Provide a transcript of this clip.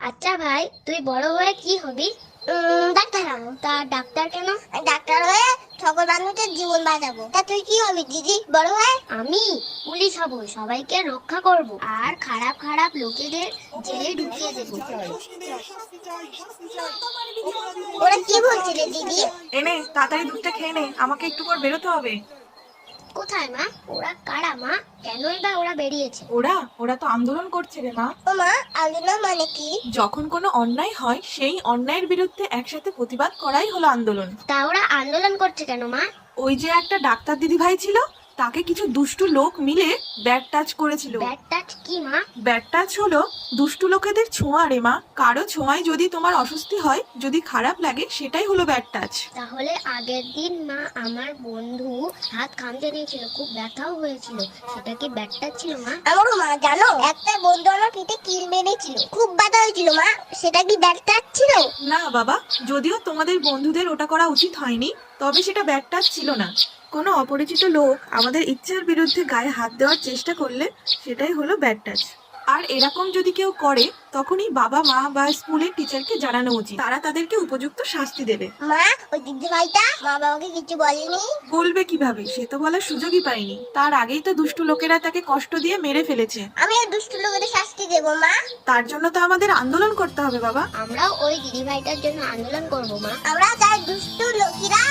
আচ্ছা ভাই, তুই বড় হয়ে কি হবি? ডাক্তার হবো। তা ডাক্তার কেন? ডাক্তার হয়ে সকল মানুষের জীবন বাঁচাবো। তা তুই কি হবি দিদি বড় হয়ে? আমি পুলিশ হব, সবাইকে রক্ষা করব আর খারাপ খারাপ লোকেদের জেলে ঢুকিয়ে দেবো। ওরা কি বলছে রে দিদি? এনে তাড়াতাড়ি দুধটা খেয়ে নে, আমাকে একটু পর বেরোতে হবে। কোথায় মা? ওরা কারা মা? কেনই বা ওরা বেরিয়েছে? ওরা তো আন্দোলন করছে রে মা। ও মা, আন্দোলন মানে কি? যখন কোনো অন্যায় হয় সেই অন্যায়ের বিরুদ্ধে একসাথে প্রতিবাদ করাই হলো আন্দোলন। তা ওরা আন্দোলন করছে কেন মা? ওই যে একটা ডাক্তার দিদি ভাই ছিল, তাকে কিছু দুষ্টু লোক মিলে ব্যাড টাচ করেছিল। ব্যাড টাচ কি মা? ব্যাড টাচ হলো দুষ্টু লোকেদের ছোঁয়া রে মা। কারো ছোঁয়ায় যদি তোমার অস্বস্তি হয়, যদি খারাপ লাগে, সেটাই হলো ব্যাড টাচ। তাহলে আগের দিন মা আমার বন্ধু হাত খামচে দিয়েছিল, খুব ব্যথাও হয়েছিল, সেটা কি ব্যাড টাচ ছিল মা? আমারও মা, জানো একটা বন্ধু আমার পিঠে কিল মেরেছিল, খুব ব্যথা হয়েছিল মা। সেটা কি ডাক্তার ছিল? না বাবা, যদিও তোমাদের বন্ধুদের ওটা করা উচিত হয়নি, তবে সেটা ব্যাড টাচ ছিল না। কোনো অপরিচিত লোক আমাদের ইচ্ছার বিরুদ্ধে গায়ে হাত দেওয়ার চেষ্টা করলে সেটাই হলো ব্যাড টাচ। আর এরকম যদি কেউ করে, তখনই বাবা মা বা স্কুলের টিচারকে জানানো উচিত, তারা তাদেরকে উপযুক্ত শাস্তি দেবে। মা, ওই দিদি ভাইটা মা বাবাকে কিছু বলেনি? বলবে কিভাবে? সে তো বলার সুযোগই পায়নি। তার আগেই তো দুষ্টু লোকেরা তাকে কষ্ট দিয়ে মেরে ফেলেছে। আমি ওই দুষ্ট লোকেদের শাস্তি দেবো মা। তার জন্য তো আমাদের আন্দোলন করতে হবে বাবা। আমরাও ওই দিদি ভাইটার জন্য আন্দোলন করবো মা। আমরা যার দুষ্ট লোকেরা